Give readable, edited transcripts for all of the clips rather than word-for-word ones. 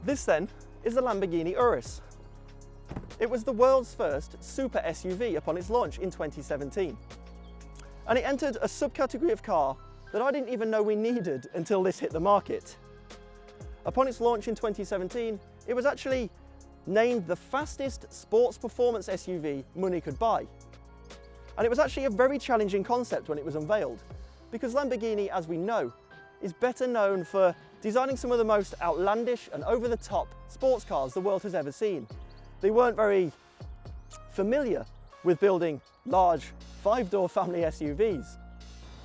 This then is the Lamborghini Urus. It was the world's first super SUV upon its launch in 2017. And it entered a subcategory of car that I didn't even know we needed until this hit the market. Upon its launch in 2017, it was actually named the fastest sports performance SUV money could buy. And it was actually a very challenging concept when it was unveiled, because Lamborghini, as we know, is better known for designing some of the most outlandish and over-the-top sports cars the world has ever seen. They weren't very familiar with building large 5-door family SUVs.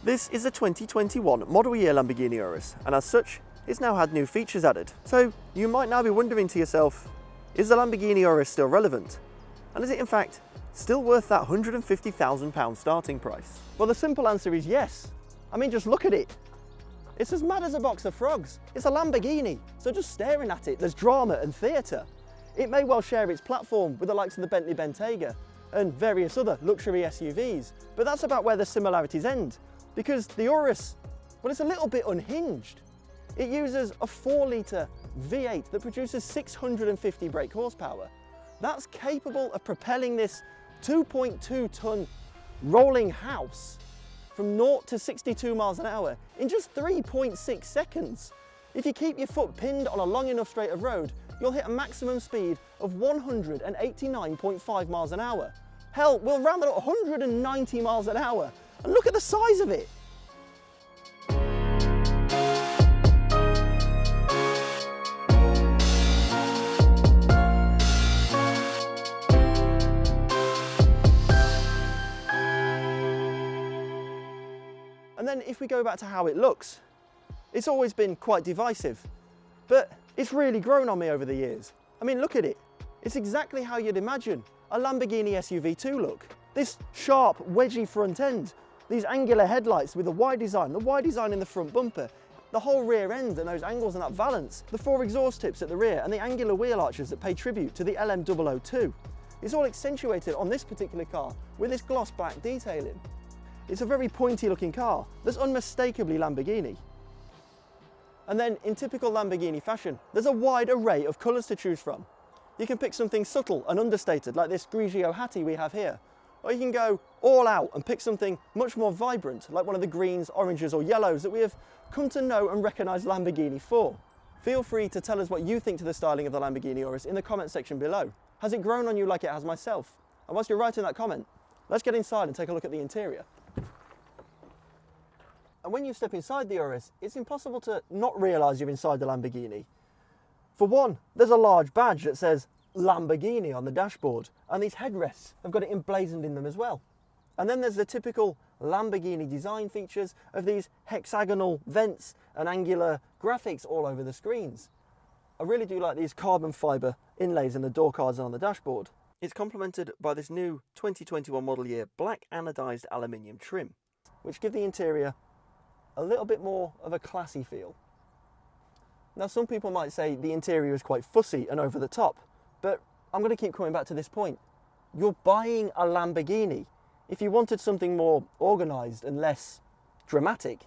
This is a 2021 model year Lamborghini Urus, and as such, it's now had new features added. So you might now be wondering to yourself, is the Lamborghini Urus still relevant? And is it in fact still worth that £150,000 starting price? Well, the simple answer is yes. I mean, just look at it. It's as mad as a box of frogs. It's a Lamborghini, so just staring at it, there's drama and theatre. It may well share its platform with the likes of the Bentley Bentayga and various other luxury SUVs, but that's about where the similarities end, because the Urus, well, it's a little bit unhinged. It uses a 4-litre V8 that produces 650 brake horsepower. That's capable of propelling this 2.2-ton rolling house from 0 to 62 miles an hour in just 3.6 seconds. If you keep your foot pinned on a long enough straight of road, you'll hit a maximum speed of 189.5 miles an hour. Hell, we'll round it up 190 miles an hour. And look at the size of it. And then if we go back to how it looks, it's always been quite divisive, but it's really grown on me over the years. I mean, look at it. It's exactly how you'd imagine a Lamborghini SUV to look. This sharp, wedgy front end, these angular headlights with the Y design in the front bumper, the whole rear end and those angles and that valance, the 4 exhaust tips at the rear and the angular wheel arches that pay tribute to the LM002. It's all accentuated on this particular car with this gloss black detailing. It's a very pointy looking car that's unmistakably Lamborghini. And then in typical Lamborghini fashion, there's a wide array of colours to choose from. You can pick something subtle and understated like this Grigio Hattie we have here, or you can go all out and pick something much more vibrant like one of the greens, oranges or yellows that we have come to know and recognise Lamborghini for. Feel free to tell us what you think to the styling of the Lamborghini Urus in the comment section below. Has it grown on you like it has myself? And whilst you're writing that comment, let's get inside and take a look at the interior. And when you step inside the Urus, it's impossible to not realise you're inside the Lamborghini. For one, there's a large badge that says Lamborghini on the dashboard, and these headrests have got it emblazoned in them as well. And then there's the typical Lamborghini design features of these hexagonal vents and angular graphics all over the screens. I really do like these carbon fibre inlays in the door cards and on the dashboard. It's complemented by this new 2021 model year black anodised aluminium trim, which give the interior a little bit more of a classy feel. Now, some people might say the interior is quite fussy and over the top, but I'm going to keep coming back to this point. You're buying a Lamborghini. If you wanted something more organised and less dramatic,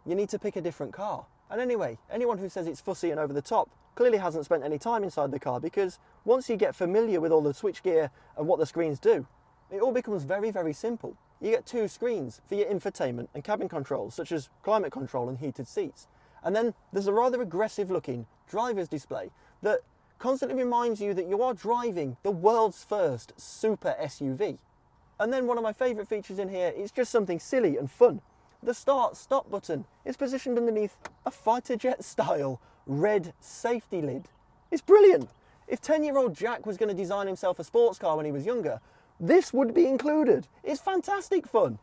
you need to pick a different car. And anyway, anyone who says it's fussy and over the top clearly hasn't spent any time inside the car, because once you get familiar with all the switchgear and what the screens do, it all becomes very, very simple. You get 2 screens for your infotainment and cabin controls, such as climate control and heated seats. And then there's a rather aggressive looking driver's display that constantly reminds you that you are driving the world's first super SUV. And then one of my favourite features in here is just something silly and fun. The start-stop button is positioned underneath a fighter jet style red safety lid. It's brilliant. If 10-year-old Jack was going to design himself a sports car when he was younger, this would be included. It's fantastic fun.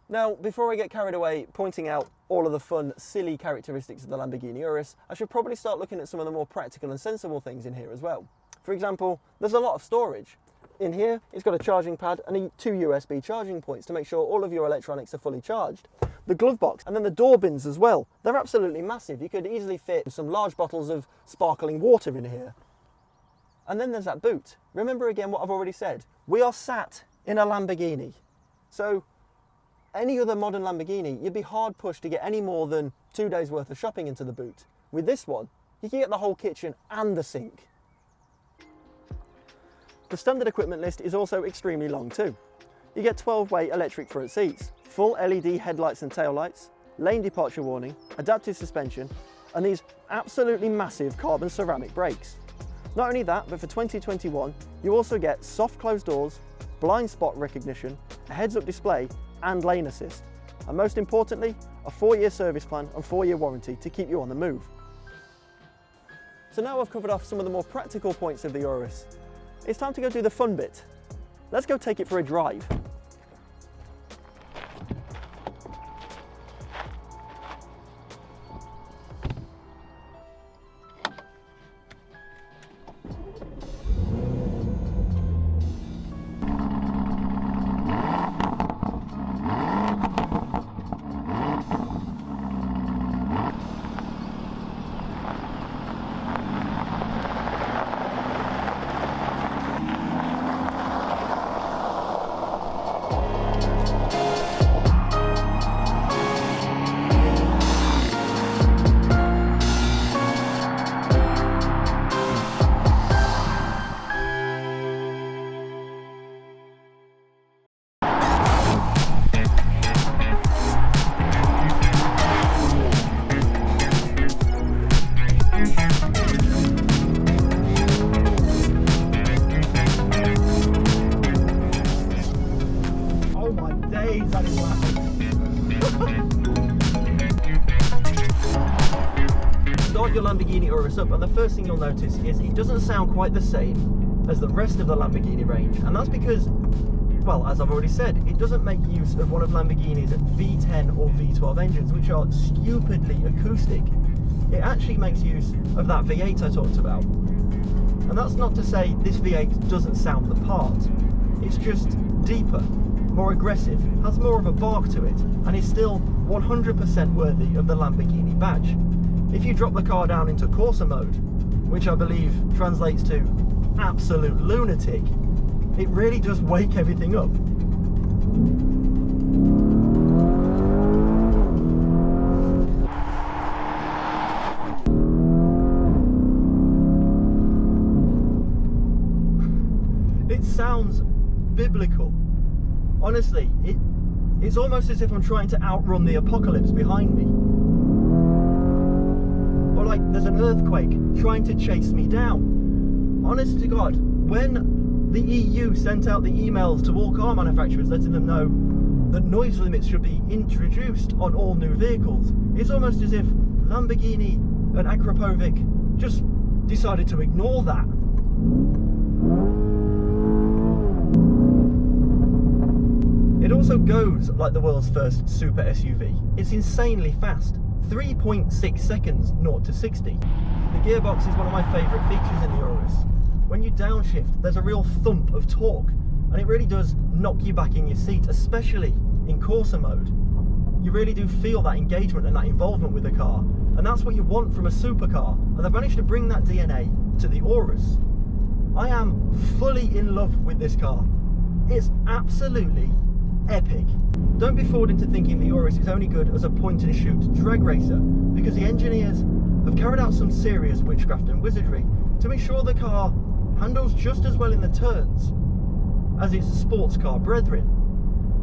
Now, before I get carried away pointing out all of the fun, silly characteristics of the Lamborghini Urus, I should probably start looking at some of the more practical and sensible things in here as well. For example, there's a lot of storage. In here, it's got a charging pad and 2 USB charging points to make sure all of your electronics are fully charged. The glove box, and then the door bins as well. They're absolutely massive. You could easily fit some large bottles of sparkling water in here. And then there's that boot. Remember again what I've already said. We are sat in a Lamborghini. So any other modern Lamborghini, you'd be hard pushed to get any more than 2 days worth of shopping into the boot. With this one, you can get the whole kitchen and the sink. The standard equipment list is also extremely long too. You get 12-way electric front seats, full LED headlights and taillights, lane departure warning, adaptive suspension, and these absolutely massive carbon ceramic brakes. Not only that, but for 2021, you also get soft closed doors, blind spot recognition, a heads-up display, and lane assist. And most importantly, a 4-year service plan and 4-year warranty to keep you on the move. So now I've covered off some of the more practical points of the Urus. It's time to go do the fun bit. Let's go take it for a drive. Start your Lamborghini Urus up and the first thing you'll notice is it doesn't sound quite the same as the rest of the Lamborghini range, and that's because, well, as I've already said, it doesn't make use of one of Lamborghini's V10 or V12 engines, which are stupidly acoustic. It actually makes use of that V8 I talked about. And that's not to say this V8 doesn't sound the part. It's just deeper, more aggressive, has more of a bark to it, and is still 100% worthy of the Lamborghini badge. If you drop the car down into Corsa mode, which I believe translates to absolute lunatic, it really does wake everything up. It sounds biblical. Honestly, it's almost as if I'm trying to outrun the apocalypse behind me. Or like there's an earthquake trying to chase me down. Honest to God, when the EU sent out the emails to all car manufacturers letting them know that noise limits should be introduced on all new vehicles, it's almost as if Lamborghini and Akrapovic just decided to ignore that. It also goes like the world's first super SUV. It's insanely fast. 3.6 seconds 0 to 60. The gearbox is one of my favourite features in the Urus. When you downshift, there's a real thump of torque, and it really does knock you back in your seat, especially in Corsa mode. You really do feel that engagement and that involvement with the car, and that's what you want from a supercar, and they've managed to bring that DNA to the Urus. I am fully in love with this car. It's absolutely epic. Don't be fooled into thinking the Urus is only good as a point-and-shoot drag racer, because the engineers have carried out some serious witchcraft and wizardry to ensure the car handles just as well in the turns as its sports car brethren.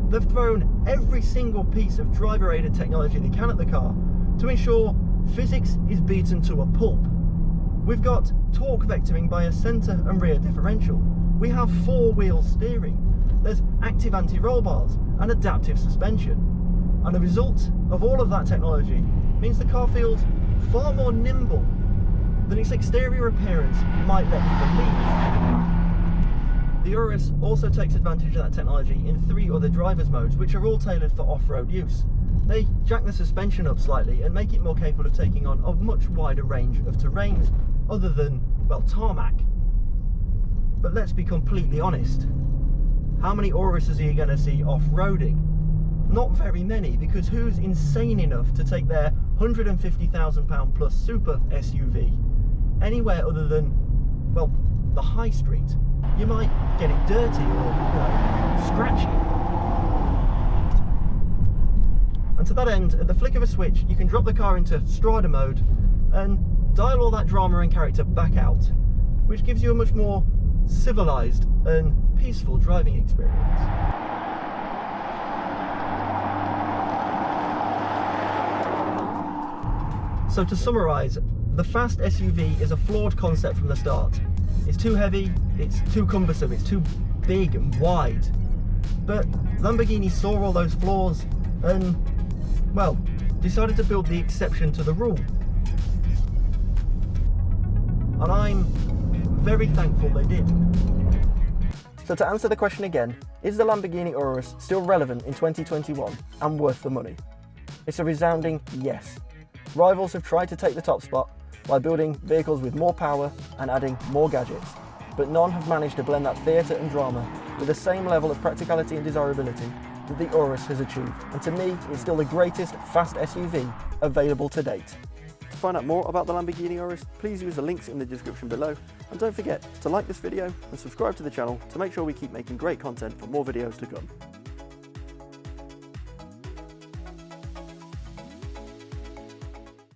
They've thrown every single piece of driver-aided technology they can at the car to ensure physics is beaten to a pulp. We've got torque vectoring by a centre and rear differential. We have 4-wheel steering. There's active anti-roll bars and adaptive suspension. And the result of all of that technology means the car feels far more nimble than its exterior appearance might let you believe. The Urus also takes advantage of that technology in 3 other driver's modes, which are all tailored for off-road use. They jack the suspension up slightly and make it more capable of taking on a much wider range of terrains other than, well, tarmac. But let's be completely honest. How many Uruses are you going to see off-roading? Not very many, because who's insane enough to take their £150,000 plus super SUV anywhere other than, well, the high street? You might get it dirty or, scratchy. And to that end, at the flick of a switch, you can drop the car into Strada mode and dial all that drama and character back out, which gives you a much more civilized and peaceful driving experience. So to summarise, the fast SUV is a flawed concept from the start. It's too heavy, it's too cumbersome, it's too big and wide. But Lamborghini saw all those flaws and, well, decided to build the exception to the rule. And I'm very thankful they did. So to answer the question again, is the Lamborghini Urus still relevant in 2021 and worth the money? It's a resounding yes. Rivals have tried to take the top spot by building vehicles with more power and adding more gadgets, but none have managed to blend that theatre and drama with the same level of practicality and desirability that the Urus has achieved. And to me, it's still the greatest fast SUV available to date. To find out more about the Lamborghini Urus, please use the links in the description below, and don't forget to like this video and subscribe to the channel to make sure we keep making great content for more videos to come.